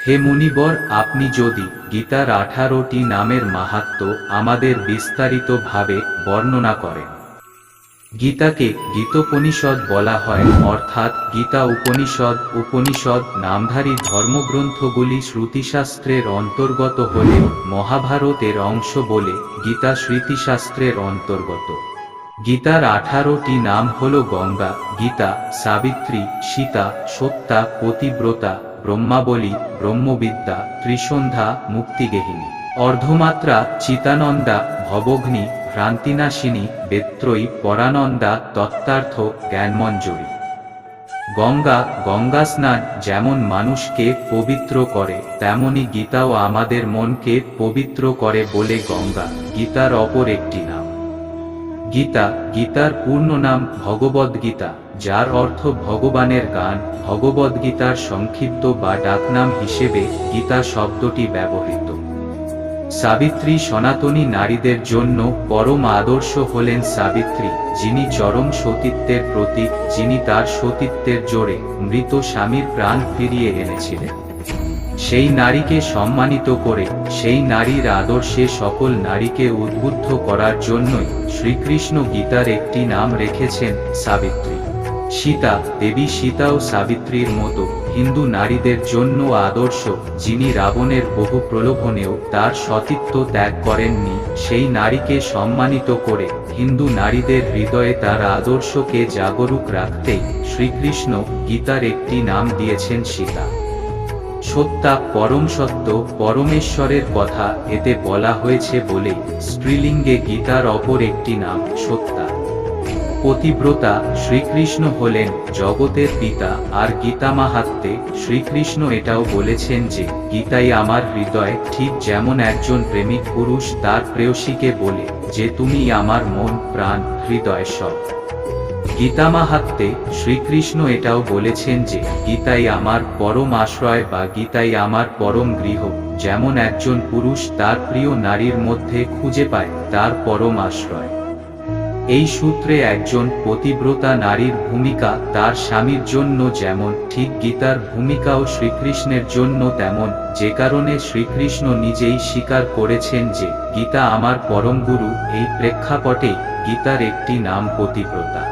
হে মুনিবর, আপনি যদি গীতার 18টি নামের মাহাত্ম্য আমাদের বিস্তারিতভাবে বর্ণনা করেন। গীতাকে গীতোপনিষদ বলা হয়, অর্থাৎ গীতা উপনিষদ নামধারী ধর্মগ্রন্থগুলি শ্রুতিশাস্ত্রের অন্তর্গত হলেও মহাভারত এর অংশ বলে গীতা স্মৃতিশাস্ত্রের অন্তর্গত। গীতার 18টি নাম হল গঙ্গা, গীতা, সাবিত্রী, সীতা, সত্যা, পতিব্রতা, ব্রহ্মাবলী, ব্রহ্মবিদ্যা, ত্রিসন্ধ্যা, মুক্তিগেহিনী, অর্ধমাত্রা, চিতানন্দা, ভবঘ্নি, ভ্রান্তিনাশিনী, বেত্রয়ী, পরানন্দা, তত্ত্বার্থ, জ্ঞানমঞ্জরী। গঙ্গা স্নান যেমন মানুষকে পবিত্র করে, তেমনি গীতাও আমাদের মনকে পবিত্র করে বলে গঙ্গা গীতার অপর একটি নাম। গীতার পূর্ণ নাম ভগবদ্গীতা, যার অর্থ ভগবানের গান। ভগবদ্গীতার সংক্ষিপ্ত বা ডাকনাম হিসেবে গীতা শব্দটি ব্যবহৃত। সাবিত্রী সনাতনী নারীদের জন্য পরম আদর্শ হলেন সাবিত্রী, যিনি চরম সতীত্বের প্রতীক, যিনি তার সতীত্বের জোরে মৃত স্বামীর প্রাণ ফিরিয়ে এনেছিলেন। সেই নারীকে সম্মানিত করে, সেই নারীর আদর্শে সকল নারীকে উদ্বুদ্ধ করার জন্যই শ্রীকৃষ্ণ গীতার একটি নাম রেখেছেন সাবিত্রী। দেবী সীতাও সাবিত্রীর মতো হিন্দু নারীদের জন্য আদর্শ, যিনি রাবণের বহু প্রলোভনেও তার সতীত্ব ত্যাগ করেননি। সেই নারীকে সম্মানিত করে হিন্দু নারীদের হৃদয়ে তার আদর্শকে জাগরুক রাখতেই শ্রীকৃষ্ণ গীতার একটি নাম দিয়েছেন সীতা। সত্তা, পরম সত্য, পরমেশ্বরের কথা এতে বলা হয়েছে বলেই স্ত্রীলিঙ্গে গীতার অপর একটি নাম সত্তা। পতিব্রতা, শ্রীকৃষ্ণ হলেন জগতের পিতা, আর গীতা মাহাত্ম্যে শ্রীকৃষ্ণ এটাও বলেছেন যে গীতাই আমার হৃদয়, ঠিক যেমন একজন প্রেমিক পুরুষ তার প্রেয়সীকে বলে যে তুমি আমার মন, প্রাণ, হৃদয় সব। গীতা মাহাত্ম্যে শ্রীকৃষ্ণ এটাও বলেছেন যে গীতাই আমার পরম আশ্রয় বা গীতাই আমার পরম গৃহ, যেমন একজন পুরুষ তার প্রিয় নারীর মধ্যে খুঁজে পায় তার পরম আশ্রয়। এই সূত্রে একজন পতিব্রতা নারীর ভূমিকা তার স্বামীর জন্য যেমন, ঠিক গীতার ভূমিকাও শ্রীকৃষ্ণের জন্য তেমন, যে কারণে শ্রীকৃষ্ণ নিজেই স্বীকার করেছেন যে গীতা আমার পরম গুরু। এই প্রেক্ষাপটেই গীতার একটি নাম পতিব্রতা।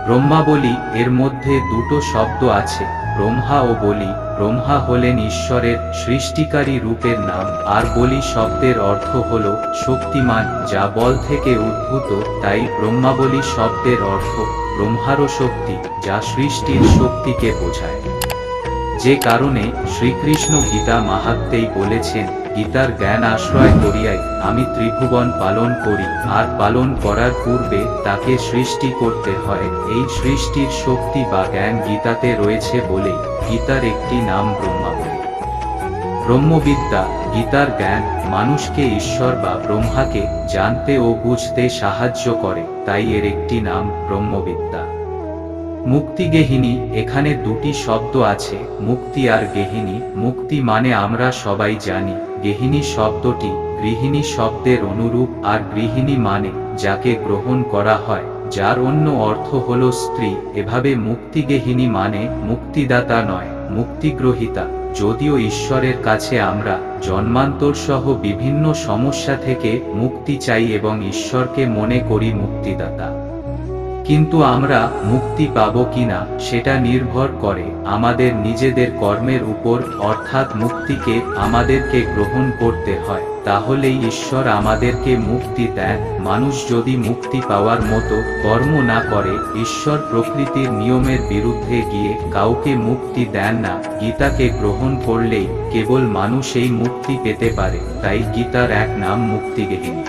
ব্রহ্মাবলী, এর মধ্যে দুটো শব্দ আছে, ব্রহ্মা ও বলি। ব্রহ্মা হলেন ঈশ্বরের সৃষ্টিকারী রূপের নাম, আর বলি শব্দের অর্থ হল শক্তিমান, যা বল থেকে উদ্ভূত। তাই ব্রহ্মাবলী শব্দের অর্থ ব্রহ্মারও শক্তি, যা সৃষ্টির শক্তিকে বোঝায়। যে কারণে শ্রীকৃষ্ণ গীতা মাহাত্ম্যেই বলেছেন, গীতার জ্ঞান আশ্রয় করিয়াই আমি ত্রিভুবন পালন করি, আর পালন করার পূর্বে তাকে সৃষ্টি করতে হয়। এই সৃষ্টির শক্তি বা জ্ঞান গীতাতে রয়েছে বলেই গীতার একটি নাম ব্রহ্মাবলী। ব্রহ্মবিদ্যা, গীতার জ্ঞান মানুষকে ঈশ্বর বা ব্রহ্মাকে জানতে ও বুঝতে সাহায্য করে, তাই এর একটি নাম ব্রহ্মবিদ্যা। মুক্তিগেহিনী, এখানে দুটি শব্দ আছে, মুক্তি আর গেহিনী। মুক্তি মানে আমরা সবাই জানি, গেহিনী শব্দটি গৃহিণী শব্দের অনুরূপ, আর গৃহিণী মানে যাকে গ্রহণ করা হয়, যার অন্য অর্থ হলো স্ত্রী। এভাবে মুক্তিগেহিনী মানে মুক্তিদাতা নয়, মুক্তিগ্রহিতা। যদিও ঈশ্বরের কাছে আমরা জন্মান্তর সহ বিভিন্ন সমস্যা থেকে মুক্তি চাই এবং ঈশ্বরকে মনে করি মুক্তিদাতা, কিন্তু আমরা মুক্তি পাব কিনা সেটা নির্ভর করে আমাদের নিজেদের কর্মের উপর। অর্থাৎ মুক্তিকে আমাদেরকে গ্রহণ করতে হয়, তাহলেই ঈশ্বর আমাদেরকে মুক্তি দেন। মানুষ যদি মুক্তি পাওয়ার মতো কর্ম না করে, ঈশ্বর প্রকৃতির নিয়মের বিরুদ্ধে গিয়ে কাউকে মুক্তি দেন না। গীতাকে গ্রহণ করলেই কেবল মানুষ এই মুক্তি পেতে পারে, তাই গীতার এক নাম মুক্তিগেহিনী।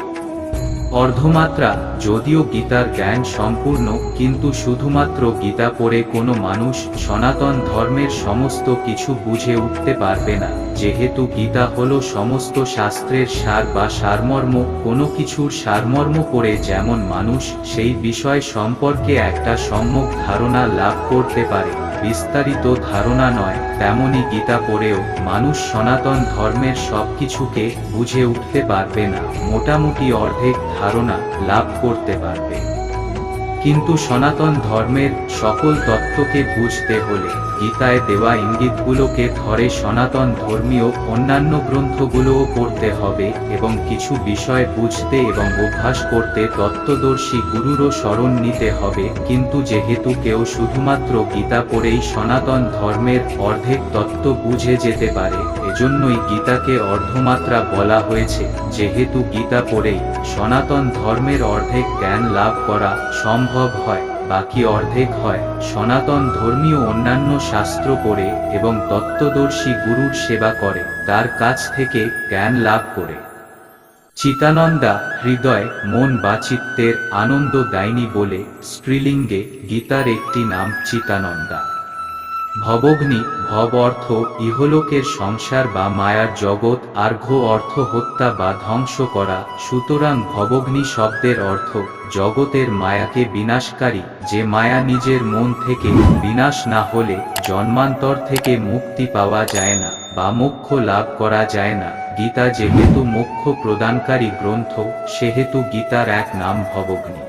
অর্ধমাত্রা, যদিও গীতার জ্ঞান সম্পূর্ণ, কিন্তু শুধুমাত্র গীতা পড়ে কোনো মানুষ সনাতন ধর্মের সমস্ত কিছু বুঝে উঠতে পারবে না, যেহেতু গীতা হলো সমস্ত শাস্ত্রের সার বা সারমর্ম। কোনো কিছুর সারমর্ম পড়ে যেমন মানুষ সেই বিষয় সম্পর্কে একটা সম্যক ধারণা লাভ করতে পারে, বিস্তারিত ধারণা নয়, তেমনি গীতা পড়েও মানুষ সনাতন ধর্মের সবকিছুকে বুঝে উঠতে পারবে না, মোটামুটি অর্ধেক ধারণা লাভ করতে পারবে। কিন্তু সনাতন ধর্মের সকল তত্ত্বকে বুঝতে হলে গীতায় দেওয়া ইঙ্গিতগুলোকে ধরে সনাতন ধর্মীয় অন্যান্য গ্রন্থগুলোও পড়তে হবে এবং কিছু বিষয় বুঝতে এবং অভ্যাস করতে তত্ত্বদর্শী গুরুরও শরণ নিতে হবে। কিন্তু যেহেতু কেউ শুধুমাত্র গীতা পড়েই সনাতন ধর্মের অর্ধেক তত্ত্ব বুঝে যেতে পারে, এজন্যই গীতাকে অর্ধমাত্রা বলা হয়েছে। যেহেতু গীতা পড়েই সনাতন ধর্মের অর্ধেক জ্ঞান লাভ করা সম্ভব হয়, বাকি অর্ধেক হয় সনাতন ধর্মীয় অন্যান্য শাস্ত্র পড়ে এবং তত্ত্বদর্শী গুরুর সেবা করে, তার কাছ থেকে জ্ঞান লাভ করে। চিতানন্দা হৃদয়, মন বা চিত্তের আনন্দ দায়িনী বলে স্ত্রীলিঙ্গে গীতার একটি নাম চিতানন্দা। ভবগ্নি, ভব অর্থ ইহলোকের সংসার বা মায়ার জগৎ, আর ঘো অর্থ হত্যা বা ধ্বংস করা। সুতরাং ভবগ্নি শব্দের অর্থ জগতের মায়াকে বিনাশকারী, যে মায়া নিজের মন থেকে বিনাশ না হলে জন্মান্তর থেকে মুক্তি পাওয়া যায় না বা মোক্ষ লাভ করা যায় না। গীতা যেহেতু মোক্ষ প্রদানকারী গ্রন্থ, সেহেতু গীতার এক নাম ভবগ্নি।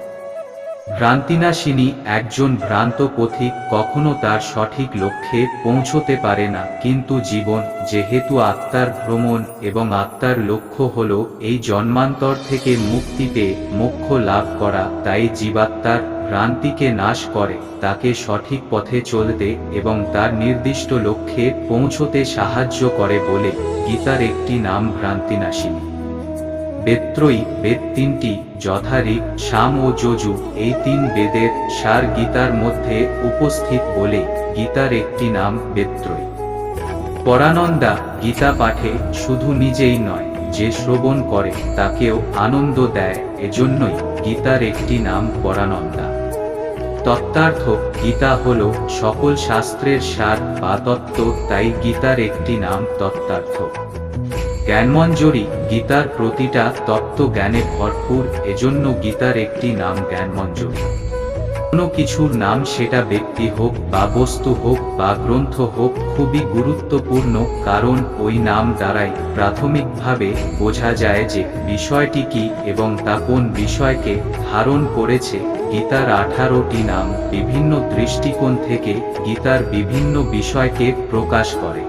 ভ্রান্তিনাশিনী, একজন ভ্রান্ত পথিক কখনো তার সঠিক লক্ষ্যে পৌঁছতে পারে না, কিন্তু জীবন যেহেতু আত্মার ভ্রমণ এবং আত্মার লক্ষ্য হল এই জন্মান্তর থেকে মুক্তি পেয়ে মোক্ষ লাভ করা, তাই জীবাত্মার ভ্রান্তিকে নাশ করে, তাকে সঠিক পথে চলতে এবং তার নির্দিষ্ট লক্ষ্যে পৌঁছতে সাহায্য করে বলে গীতার একটি নাম ভ্রান্তিনাশিনী। বেত্রয়ী, বেদ তিনটি যথা ঋক্, সাম ও যজু, এই তিন বেদের সার গীতার মধ্যে উপস্থিত বলে গীতার একটি নাম বেত্রয়ী। পরানন্দা, গীতা পাঠে শুধু নিজেই নয়, যে শ্রবণ করে তাকেও আনন্দ দেয়, এজন্যই গীতার একটি নাম পরানন্দা। তত্ত্বার্থ, গীতা হল সকল শাস্ত্রের সার বা তত্ত্ব, তাই গীতার একটি নাম তত্ত্বার্থ। জ্ঞানমঞ্জরি, গীতার প্রতিটা তত্ত্ব জ্ঞানে ভরপুর, এজন্য গীতার একটি নাম জ্ঞানমঞ্জরি। কোনো কিছুর নাম, সেটা ব্যক্তি হোক বা বস্তু হোক বা গ্রন্থ হোক, খুবই গুরুত্বপূর্ণ, কারণ ওই নাম দ্বারাই প্রাথমিকভাবে বোঝা যায় যে বিষয়টি কি এবং তা কোন বিষয়কে ধারণ করেছে। গীতার 18টি নাম বিভিন্ন দৃষ্টিকোণ থেকে গীতার বিভিন্ন বিষয়কে প্রকাশ করে।